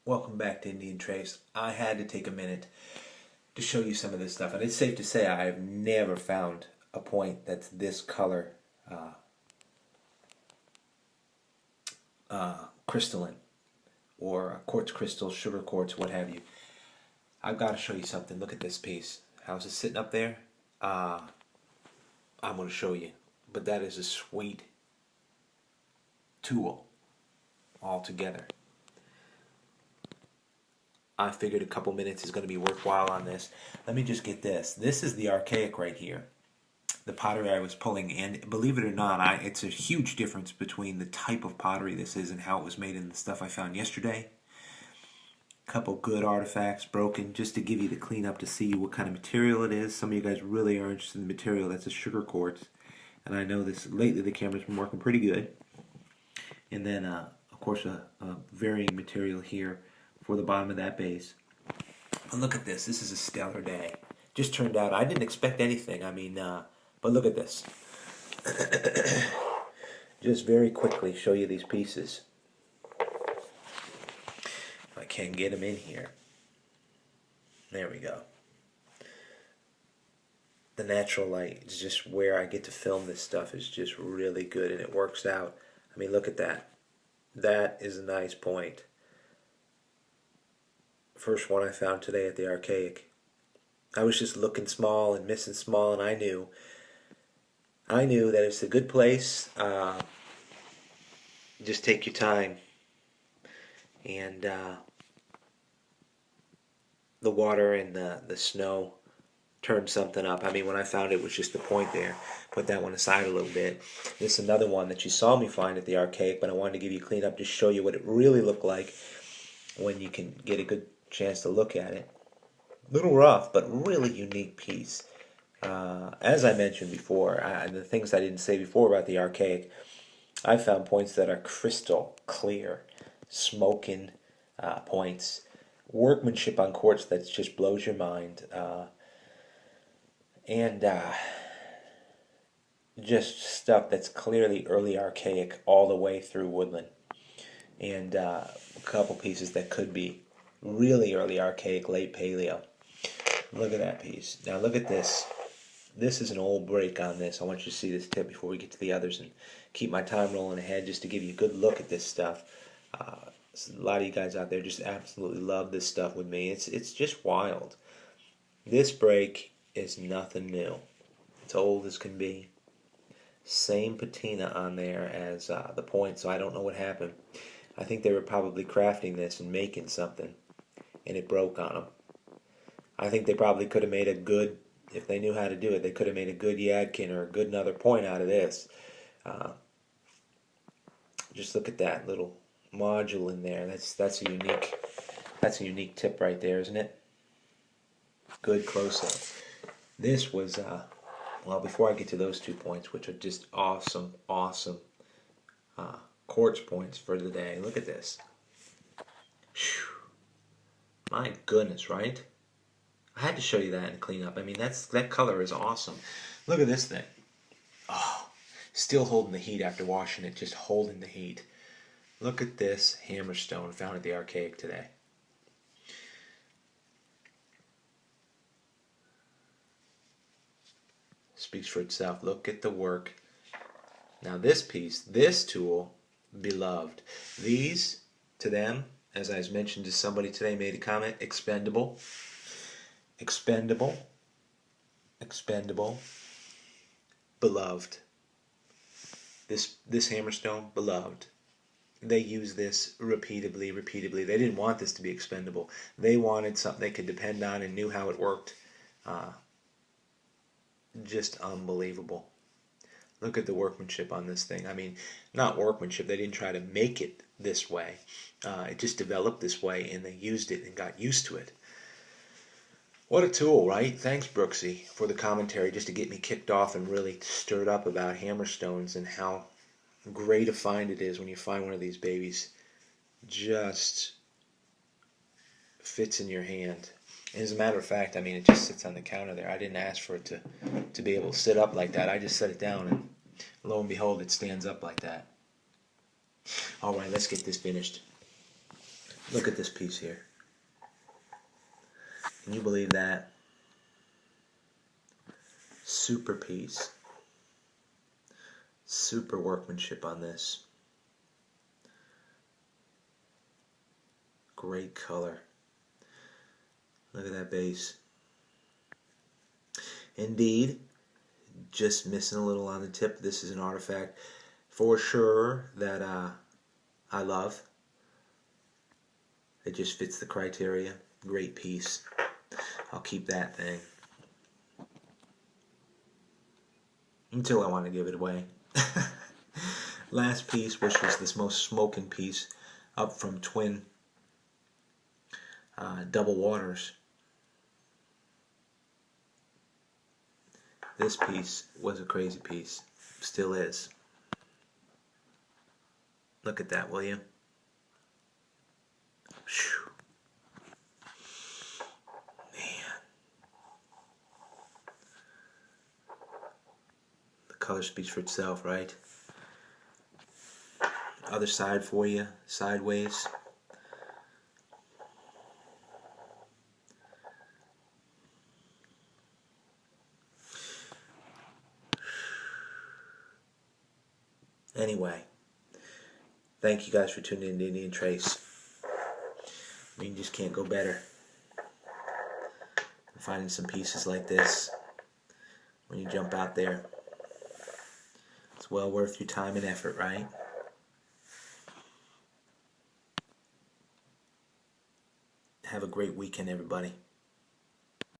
Welcome back to Indian Trace. I had to take a minute to show you some of this stuff, and it's safe to say I have never found a point that's this color crystalline, or quartz crystals, sugar quartz, what have you. I've got to show you something. Look at this piece. How's it sitting up there? I'm going to show you. But that is a sweet tool altogether. I figured a couple minutes is going to be worthwhile on this. Let me just get this. This is the archaic right here. The pottery I was pulling, and believe it or not, it's a huge difference between the type of pottery this is and how it was made and the stuff I found yesterday. A couple good artifacts broken, just to give you the cleanup to see what kind of material it is. Some of you guys really are interested in the material. That's a sugar quartz, and I know this lately the camera's been working pretty good. And then, of course, a varying material here for the bottom of that base. But look at this. This is a stellar day. Just turned out, I didn't expect anything. I mean, but look at this. Just very quickly show you these pieces. If I can get them in here. There we go. The natural light is just where I get to film this stuff is just really good, and it works out. I mean, look at that. That is a nice point. First one I found today at the archaic. I was just looking small and missing small, and I knew that it's a good place. Just take your time, and the water and the snow turned something up. I mean, when I found it was just a point there. Put that one aside a little bit. This is another one that you saw me find at the archaic, but I wanted to give you a clean up to show you what it really looked like when you can get a good chance to look at it. Little rough, but really unique piece. As I mentioned before, the things I didn't say before about the archaic, I found points that are crystal clear, smoking points, workmanship on quartz that just blows your mind, and just stuff that's clearly early archaic all the way through woodland, and a couple pieces that could be really early archaic, late paleo. Look at that piece. Now look at this. This is an old break on this. I want you to see this tip before we get to the others and keep my time rolling ahead just to give you a good look at this stuff. A lot of you guys out there just absolutely love this stuff with me. It's just wild. This break is nothing new. It's old as can be. Same patina on there as the point, so I don't know what happened. I think they were probably crafting this and making something, and it broke on them. I think they probably could have made a good, if they knew how to do it, they could have made a good Yadkin or a good another point out of this. Just look at that little module in there. That's a unique tip right there, isn't it? Good close-up. This was well, before I get to those 2 points, which are just awesome quartz points for the day. Look at this. Whew. My goodness, right? I had to show you that and clean up. I mean, that color is awesome. Look at this thing. Oh, still holding the heat after washing it, just holding the heat. Look at this hammerstone found at the archaic today. Speaks for itself. Look at the work. Now this piece, this tool, beloved. These, to them, as I mentioned to somebody today, made a comment, expendable. Expendable, expendable, beloved. This hammerstone, beloved. They use this repeatedly. They didn't want this to be expendable. They wanted something they could depend on and knew how it worked. Just unbelievable. Look at the workmanship on this thing. I mean, not workmanship. They didn't try to make it this way. It just developed this way, and they used it and got used to it. What a tool, right? Thanks, Brooksy, for the commentary just to get me kicked off and really stirred up about hammerstones and how great a find it is when you find one of these babies. Just fits in your hand. And as a matter of fact, I mean, it just sits on the counter there. I didn't ask for it to be able to sit up like that. I just set it down, and lo and behold, it stands up like that. All right, let's get this finished. Look at this piece here. Can you believe that? Super piece. Super workmanship on this. Great color. Look at that base. Indeed, just missing a little on the tip. This is an artifact for sure that I love. It just fits the criteria. Great piece. I'll keep that thing until I want to give it away. Last piece, which was this most smoking piece, up from twin double waters. This piece was a crazy piece. Still is. Look at that, will you? Whew. Man. The color speaks for itself, right? Other side for you, sideways. Anyway, thank you guys for tuning in to Indian Trace. I mean, you just can't go better than finding some pieces like this when you jump out there. It's well worth your time and effort, right? Have a great weekend, everybody.